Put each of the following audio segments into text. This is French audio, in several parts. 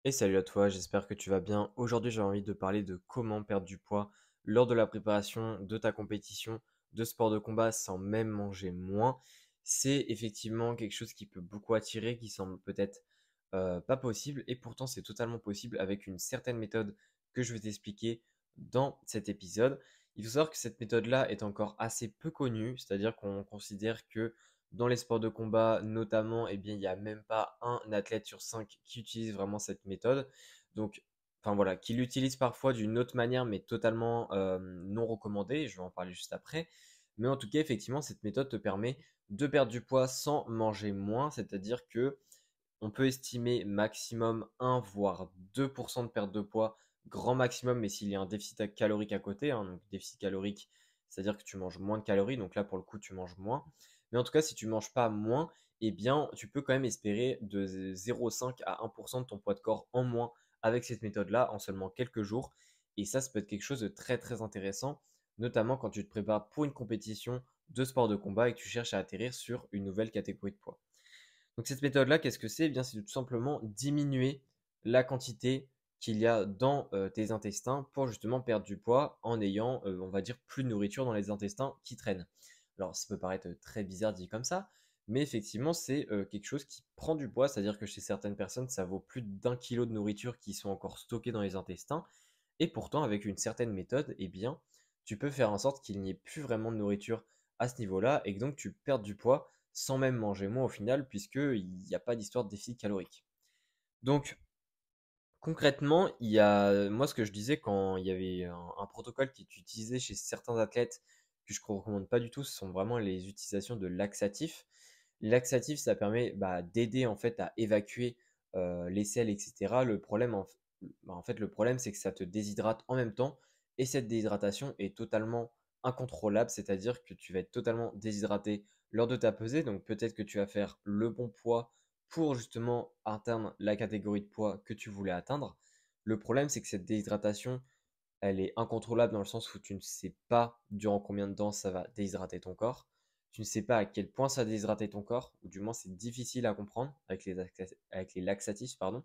Et salut à toi, j'espère que tu vas bien. Aujourd'hui, j'ai envie de parler de comment perdre du poids lors de la préparation de ta compétition de sport de combat sans même manger moins. C'est effectivement quelque chose qui peut beaucoup attirer, qui semble peut-être pas possible, et pourtant c'est totalement possible avec une certaine méthode que je vais t'expliquer dans cet épisode. Il faut savoir que cette méthode-là est encore assez peu connue, c'est-à-dire qu'on considère que dans les sports de combat, notamment, eh bien, il n'y a même pas un athlète sur cinq qui utilise vraiment cette méthode. Donc, enfin voilà, qui l'utilise parfois d'une autre manière, mais totalement non recommandée. Je vais en parler juste après. Mais en tout cas, effectivement, cette méthode te permet de perdre du poids sans manger moins, c'est-à-dire que on peut estimer maximum 1 voire 2% de perte de poids, grand maximum, mais s'il y a un déficit calorique à côté, hein, donc déficit calorique, c'est-à-dire que tu manges moins de calories, donc là pour le coup tu manges moins. Mais en tout cas, si tu ne manges pas moins, eh bien tu peux quand même espérer de 0,5 à 1% de ton poids de corps en moins avec cette méthode-là en seulement quelques jours. Et ça peut être quelque chose de très très intéressant, notamment quand tu te prépares pour une compétition de sport de combat et que tu cherches à atterrir sur une nouvelle catégorie de poids. Donc cette méthode-là, qu'est-ce que c'est? Eh bien, c'est tout simplement diminuer la quantité qu'il y a dans tes intestins pour justement perdre du poids en ayant, on va dire, plus de nourriture dans les intestins qui traînent. Alors, ça peut paraître très bizarre dit comme ça, mais effectivement, c'est quelque chose qui prend du poids, c'est-à-dire que chez certaines personnes, ça vaut plus d'1 kilo de nourriture qui sont encore stockées dans les intestins, et pourtant, avec une certaine méthode, eh bien, tu peux faire en sorte qu'il n'y ait plus vraiment de nourriture à ce niveau-là, et que donc tu perds du poids sans même manger moins au final, puisqu'il n'y a pas d'histoire de déficit calorique. Donc, concrètement, il y a, moi, ce que je disais quand il y avait un protocole qui est utilisé chez certains athlètes, que je ne recommande pas du tout, ce sont vraiment les utilisations de laxatifs. Les laxatifs, ça permet d'aider en fait à évacuer les selles, etc. Le problème, en fait, le problème, c'est que ça te déshydrate en même temps, et cette déshydratation est totalement incontrôlable, c'est-à-dire que tu vas être totalement déshydraté lors de ta pesée, donc peut-être que tu vas faire le bon poids pour justement atteindre la catégorie de poids que tu voulais atteindre. Le problème, c'est que cette déshydratation, elle est incontrôlable dans le sens où tu ne sais pas durant combien de temps ça va déshydrater ton corps. Tu ne sais pas à quel point ça va déshydrater ton corps, ou du moins c'est difficile à comprendre avec les laxatifs, pardon.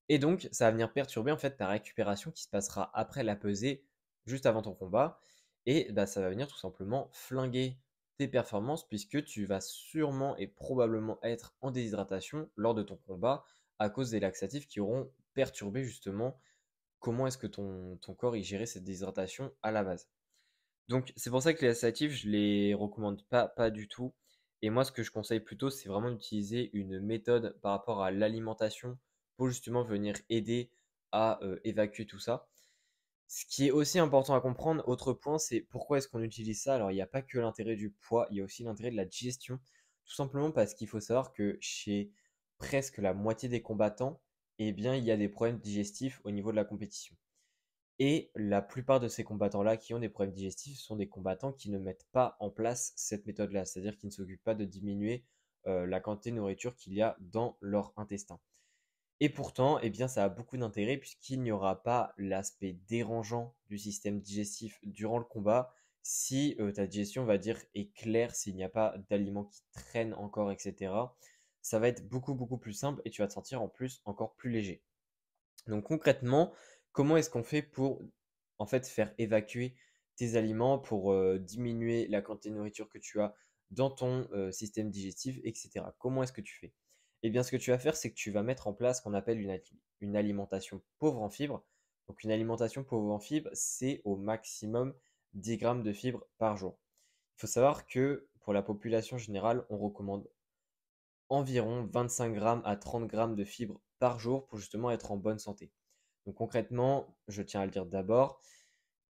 Et donc, ça va venir perturber en fait ta récupération qui se passera après la pesée, juste avant ton combat. Et bah, ça va venir tout simplement flinguer tes performances puisque tu vas sûrement et probablement être en déshydratation lors de ton combat à cause des laxatifs qui auront perturbé justement comment est-ce que ton corps y gérait cette déshydratation à la base. Donc, c'est pour ça que les laxatifs, je les recommande pas du tout. Et moi, ce que je conseille plutôt, c'est vraiment d'utiliser une méthode par rapport à l'alimentation pour justement venir aider à évacuer tout ça. Ce qui est aussi important à comprendre, autre point, c'est pourquoi est-ce qu'on utilise ça. Alors, il n'y a pas que l'intérêt du poids, il y a aussi l'intérêt de la digestion. Tout simplement parce qu'il faut savoir que chez presque la moitié des combattants, eh bien, il y a des problèmes digestifs au niveau de la compétition. Et la plupart de ces combattants-là qui ont des problèmes digestifs sont des combattants qui ne mettent pas en place cette méthode-là, c'est-à-dire qui ne s'occupent pas de diminuer la quantité de nourriture qu'il y a dans leur intestin. Et pourtant, eh bien, ça a beaucoup d'intérêt puisqu'il n'y aura pas l'aspect dérangeant du système digestif durant le combat si ta digestion, on va dire, est claire, s'il n'y a pas d'aliments qui traînent encore, etc. Ça va être beaucoup, beaucoup plus simple et tu vas te sentir en plus encore plus léger. Donc concrètement, comment est-ce qu'on fait pour en fait faire évacuer tes aliments pour diminuer la quantité de nourriture que tu as dans ton système digestif, etc. Comment est-ce que tu fais? Eh bien, ce que tu vas faire, c'est que tu vas mettre en place ce qu'on appelle une alimentation pauvre en fibres. Donc, une alimentation pauvre en fibres, c'est au maximum 10 grammes de fibres par jour. Il faut savoir que pour la population générale, on recommande environ 25 grammes à 30 grammes de fibres par jour pour justement être en bonne santé. Donc concrètement, je tiens à le dire d'abord,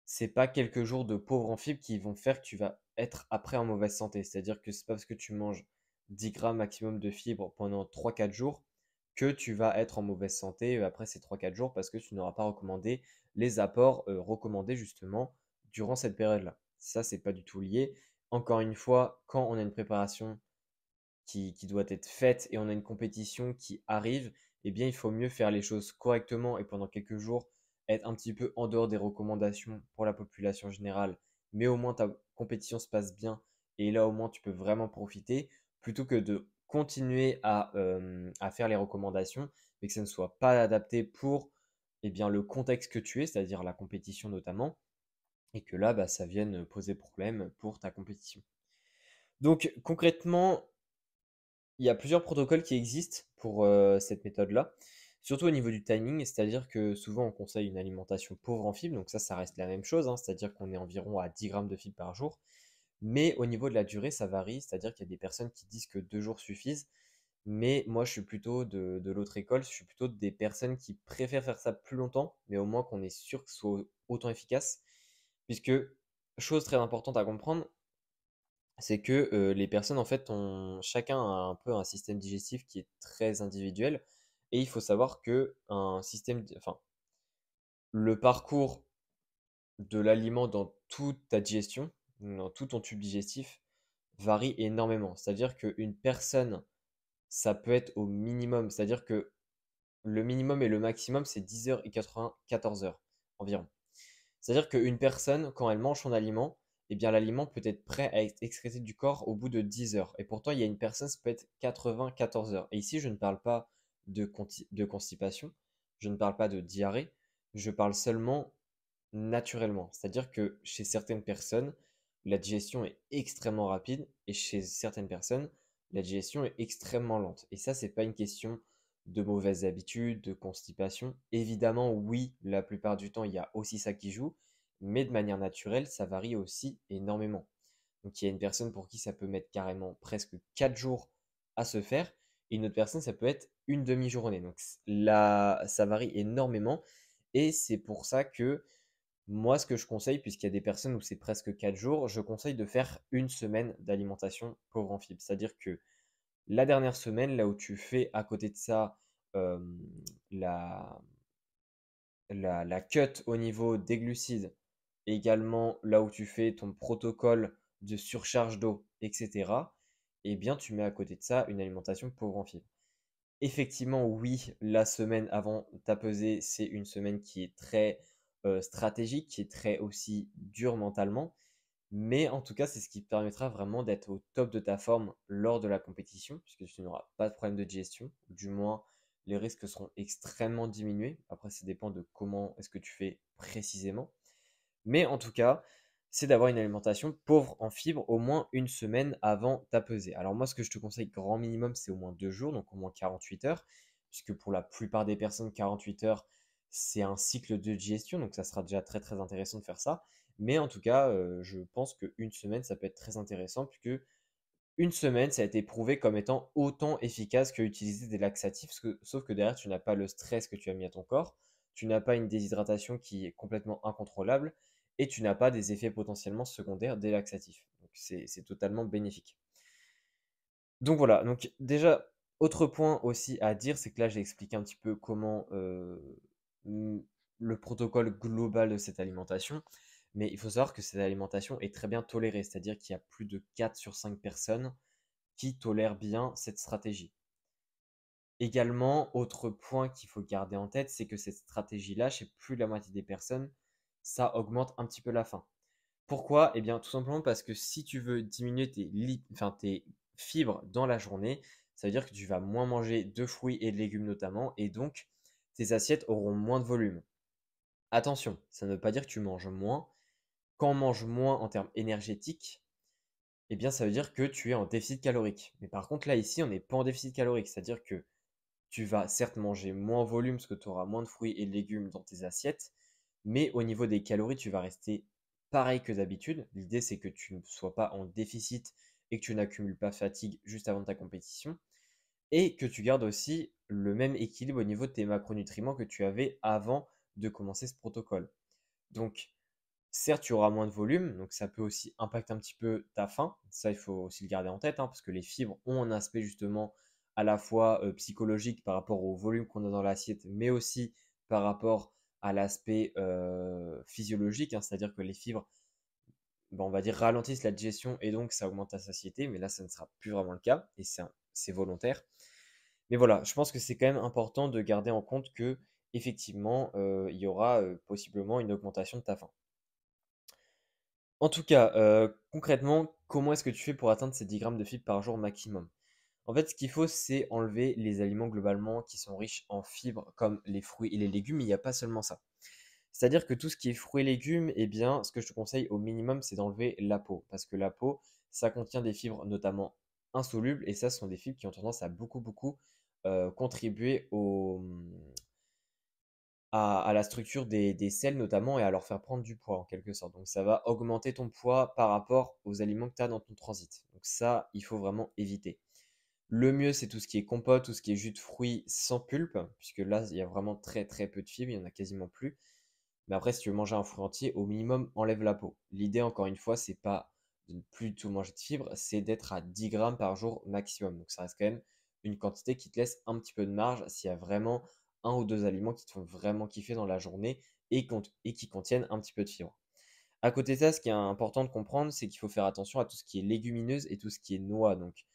c'est pas quelques jours de pauvre en fibres qui vont faire que tu vas être après en mauvaise santé. C'est-à-dire que c'est pas parce que tu manges 10 grammes maximum de fibres pendant 3-4 jours que tu vas être en mauvaise santé après ces 3-4 jours parce que tu n'auras pas recommandé les apports recommandés justement durant cette période-là. Ça, c'est pas du tout lié. Encore une fois, quand on a une préparation qui doit être faite et on a une compétition qui arrive, eh bien, il faut mieux faire les choses correctement et pendant quelques jours être un petit peu en dehors des recommandations pour la population générale, mais au moins ta compétition se passe bien et là au moins tu peux vraiment profiter plutôt que de continuer à faire les recommandations, mais que ça ne soit pas adapté pour eh bien, le contexte que tu es, c'est-à-dire la compétition notamment, et que là, bah, ça vienne poser problème pour ta compétition. Donc concrètement, il y a plusieurs protocoles qui existent pour cette méthode-là, surtout au niveau du timing, c'est-à-dire que souvent on conseille une alimentation pauvre en fibres, donc ça reste la même chose, hein, c'est-à-dire qu'on est environ à 10 grammes de fibres par jour, mais au niveau de la durée, ça varie, c'est-à-dire qu'il y a des personnes qui disent que 2 jours suffisent, mais moi je suis plutôt de l'autre école, je suis plutôt des personnes qui préfèrent faire ça plus longtemps, mais au moins qu'on est sûr que ce soit autant efficace, puisque, chose très importante à comprendre, c'est que, les personnes en fait ont chacun a un peu un système digestif qui est très individuel et il faut savoir qu'un système di enfin, le parcours de l'aliment dans toute ta digestion, dans tout ton tube digestif varie énormément. C'est-à-dire qu'une personne, ça peut être au minimum, c'est-à-dire que le minimum et le maximum, c'est 10 heures et 94 heures environ. C'est-à-dire qu'une personne, quand elle mange son aliment, eh bien l'aliment peut être prêt à être excrété du corps au bout de 10 heures. Et pourtant, il y a une personne, ça peut être 94 heures. Et ici, je ne parle pas de constipation, je ne parle pas de diarrhée, je parle seulement naturellement. C'est-à-dire que chez certaines personnes, la digestion est extrêmement rapide et chez certaines personnes, la digestion est extrêmement lente. Et ça, c'est pas une question de mauvaises habitudes, de constipation. Évidemment, oui, la plupart du temps, il y a aussi ça qui joue, mais de manière naturelle, ça varie aussi énormément. Donc, il y a une personne pour qui ça peut mettre carrément presque 4 jours à se faire, et une autre personne, ça peut être une demi-journée. Donc là, ça varie énormément, et c'est pour ça que moi, ce que je conseille, puisqu'il y a des personnes où c'est presque 4 jours, je conseille de faire une semaine d'alimentation pauvre en fibres. C'est-à-dire que la dernière semaine, là où tu fais à côté de ça la, la cut au niveau des glucides, également là où tu fais ton protocole de surcharge d'eau, etc., eh bien, tu mets à côté de ça une alimentation pauvre en fibres. Effectivement, oui, la semaine avant ta pesée, c'est une semaine qui est très stratégique, qui est très aussi dure mentalement. Mais en tout cas, c'est ce qui te permettra vraiment d'être au top de ta forme lors de la compétition, puisque tu n'auras pas de problème de digestion. Du moins, les risques seront extrêmement diminués. Après, ça dépend de comment est-ce que tu fais précisément. Mais en tout cas, c'est d'avoir une alimentation pauvre en fibres au moins une semaine avant ta pesée. Alors moi, ce que je te conseille, grand minimum, c'est au moins 2 jours, donc au moins 48 heures, puisque pour la plupart des personnes, 48 heures, c'est un cycle de digestion, donc ça sera déjà très très intéressant de faire ça. Mais en tout cas, je pense qu'une semaine, ça peut être très intéressant, puisque une semaine, ça a été prouvé comme étant autant efficace que utiliser des laxatifs, sauf que derrière, tu n'as pas le stress que tu as mis à ton corps, tu n'as pas une déshydratation qui est complètement incontrôlable, et tu n'as pas des effets potentiellement secondaires des laxatifs. Donc c'est totalement bénéfique. Donc voilà, donc déjà, autre point aussi à dire, c'est que là j'ai expliqué un petit peu comment mm, le protocole global de cette alimentation, mais il faut savoir que cette alimentation est très bien tolérée, c'est-à-dire qu'il y a plus de 4 sur 5 personnes qui tolèrent bien cette stratégie. Également, autre point qu'il faut garder en tête, c'est que cette stratégie-là, chez plus de la moitié des personnes, ça augmente un petit peu la faim. Pourquoi? Eh bien, tout simplement parce que si tu veux diminuer tes fibres dans la journée, ça veut dire que tu vas moins manger de fruits et de légumes notamment, et donc tes assiettes auront moins de volume. Attention, ça ne veut pas dire que tu manges moins. Quand on mange moins en termes énergétiques, eh bien, ça veut dire que tu es en déficit calorique. Mais par contre, là, ici, on n'est pas en déficit calorique, c'est-à-dire que tu vas certes manger moins en volume parce que tu auras moins de fruits et de légumes dans tes assiettes, mais au niveau des calories, tu vas rester pareil que d'habitude. L'idée, c'est que tu ne sois pas en déficit et que tu n'accumules pas fatigue juste avant ta compétition, et que tu gardes aussi le même équilibre au niveau de tes macronutriments que tu avais avant de commencer ce protocole. Donc, certes, tu auras moins de volume, donc ça peut aussi impacter un petit peu ta faim. Ça, il faut aussi le garder en tête, hein, parce que les fibres ont un aspect justement à la fois psychologique par rapport au volume qu'on a dans l'assiette, mais aussi par rapport à l'aspect physiologique, hein, c'est-à-dire que les fibres, ben, on va dire, ralentissent la digestion et donc ça augmente ta satiété, mais là, ça ne sera plus vraiment le cas et c'est volontaire. Mais voilà, je pense que c'est quand même important de garder en compte que effectivement, il y aura possiblement une augmentation de ta faim. En tout cas, concrètement, comment est-ce que tu fais pour atteindre ces 10 grammes de fibres par jour maximum? En fait, ce qu'il faut, c'est enlever les aliments globalement qui sont riches en fibres, comme les fruits et les légumes, mais il n'y a pas seulement ça. C'est-à-dire que tout ce qui est fruits et légumes, eh bien, ce que je te conseille au minimum, c'est d'enlever la peau. Parce que la peau, ça contient des fibres notamment insolubles, et ça, ce sont des fibres qui ont tendance à beaucoup contribuer à la structure des selles notamment et à leur faire prendre du poids en quelque sorte. Donc ça va augmenter ton poids par rapport aux aliments que tu as dans ton transit. Donc ça, il faut vraiment éviter. Le mieux, c'est tout ce qui est compote, tout ce qui est jus de fruits sans pulpe, puisque là, il y a vraiment très peu de fibres, il n'y en a quasiment plus. Mais après, si tu veux manger un fruit entier, au minimum, enlève la peau. L'idée, encore une fois, c'est pas de ne plus du tout manger de fibres, c'est d'être à 10 grammes par jour maximum. Donc ça reste quand même une quantité qui te laisse un petit peu de marge s'il y a vraiment un ou deux aliments qui te font vraiment kiffer dans la journée et qui contiennent un petit peu de fibres. À côté de ça, ce qui est important de comprendre, c'est qu'il faut faire attention à tout ce qui est légumineuse et tout ce qui est noix. Donc,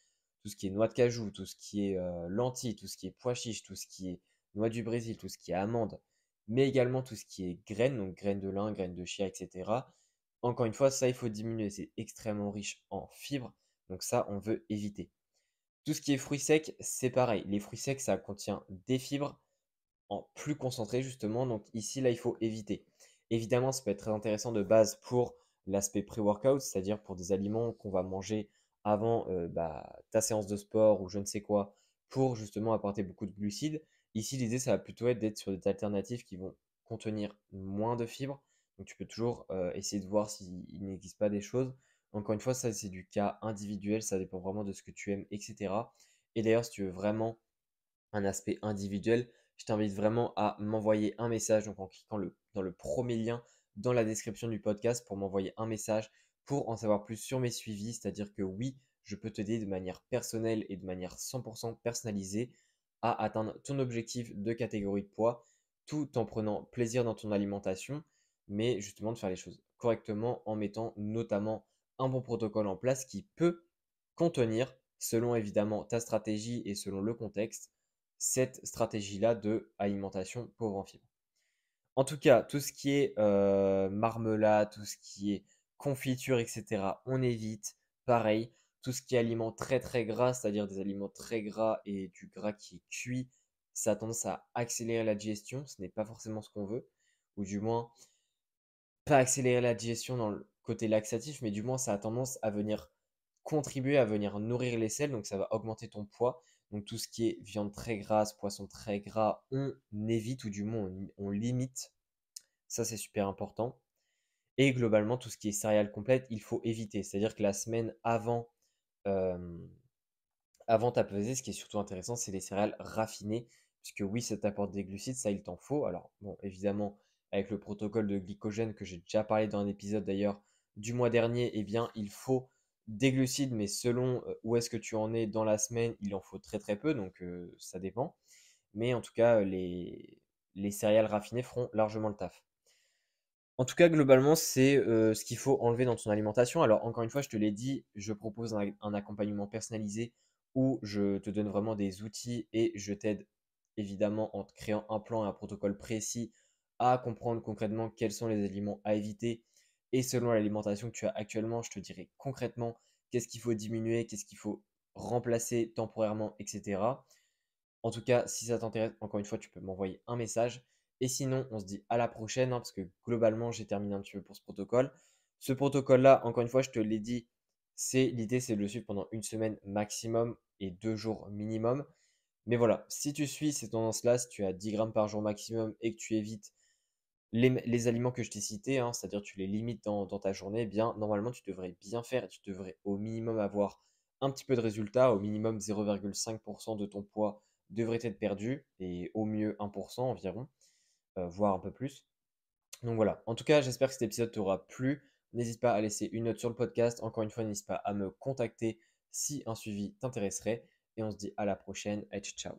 tout ce qui est noix de cajou, tout ce qui est lentilles, tout ce qui est pois chiches, tout ce qui est noix du Brésil, tout ce qui est amandes, mais également tout ce qui est graines, donc graines de lin, graines de chia, etc. Encore une fois, ça, il faut diminuer. C'est extrêmement riche en fibres. Donc ça, on veut éviter. Tout ce qui est fruits secs, c'est pareil. Les fruits secs, ça contient des fibres, en plus concentré justement. Donc ici, là, il faut éviter. Évidemment, ça peut être très intéressant de base pour l'aspect pré-workout, c'est-à-dire pour des aliments qu'on va manger avant ta séance de sport ou je ne sais quoi, pour justement apporter beaucoup de glucides. Ici, l'idée, ça va plutôt être d'être sur des alternatives qui vont contenir moins de fibres. Donc tu peux toujours essayer de voir s'il n'existe pas des choses. Encore une fois, ça, c'est du cas individuel, ça dépend vraiment de ce que tu aimes, etc. Et d'ailleurs, si tu veux vraiment un aspect individuel, je t'invite vraiment à m'envoyer un message, donc en cliquant dans le premier lien dans la description du podcast pour m'envoyer un message pour en savoir plus sur mes suivis. C'est-à-dire que oui, je peux t'aider de manière personnelle et de manière 100% personnalisée à atteindre ton objectif de catégorie de poids tout en prenant plaisir dans ton alimentation, mais justement de faire les choses correctement en mettant notamment un bon protocole en place qui peut contenir, selon évidemment ta stratégie et selon le contexte, cette stratégie-là de alimentation pauvre en fibres. En tout cas, tout ce qui est marmelade, tout ce qui est confiture, etc., on évite. Pareil, tout ce qui est aliments très gras, c'est-à-dire des aliments très gras et du gras qui est cuit, ça a tendance à accélérer la digestion. Ce n'est pas forcément ce qu'on veut, ou du moins pas accélérer la digestion dans le côté laxatif, mais du moins ça a tendance à venir contribuer à venir nourrir les selles, donc ça va augmenter ton poids. Donc tout ce qui est viande très grasse, poisson très gras, on évite ou du moins on limite. Ça c'est super important. Et globalement, tout ce qui est céréales complètes, il faut éviter. C'est-à-dire que la semaine euh, avant ta pesée, ce qui est surtout intéressant, c'est les céréales raffinées, puisque oui, ça t'apporte des glucides, ça il t'en faut. Alors bon, évidemment, avec le protocole de glycogène que j'ai déjà parlé dans un épisode d'ailleurs du mois dernier, eh bien, il faut des glucides, mais selon où est-ce que tu en es dans la semaine, il en faut très peu, donc ça dépend. Mais en tout cas, les céréales raffinées feront largement le taf. En tout cas, globalement, c'est ce qu'il faut enlever dans ton alimentation. Alors, encore une fois, je te l'ai dit, je propose un accompagnement personnalisé où je te donne vraiment des outils et je t'aide évidemment en te créant un plan et un protocole précis à comprendre concrètement quels sont les aliments à éviter. Et selon l'alimentation que tu as actuellement, je te dirai concrètement qu'est-ce qu'il faut diminuer, qu'est-ce qu'il faut remplacer temporairement, etc. En tout cas, si ça t'intéresse, encore une fois, tu peux m'envoyer un message. Et sinon, on se dit à la prochaine, hein, parce que globalement, j'ai terminé un petit peu pour ce protocole. Ce protocole-là, encore une fois, je te l'ai dit, l'idée, c'est de le suivre pendant une semaine maximum et 2 jours minimum. Mais voilà, si tu suis ces tendances-là, si tu as 10 grammes par jour maximum et que tu évites les aliments que je t'ai cités, hein, c'est-à-dire tu les limites dans ta journée, eh bien normalement tu devrais bien faire et tu devrais au minimum avoir un petit peu de résultat, au minimum 0,5% de ton poids devrait être perdu et au mieux 1% environ, voire un peu plus. Donc voilà, en tout cas j'espère que cet épisode t'aura plu. N'hésite pas à laisser une note sur le podcast. Encore une fois, n'hésite pas à me contacter si un suivi t'intéresserait. Et on se dit à la prochaine. Et ciao.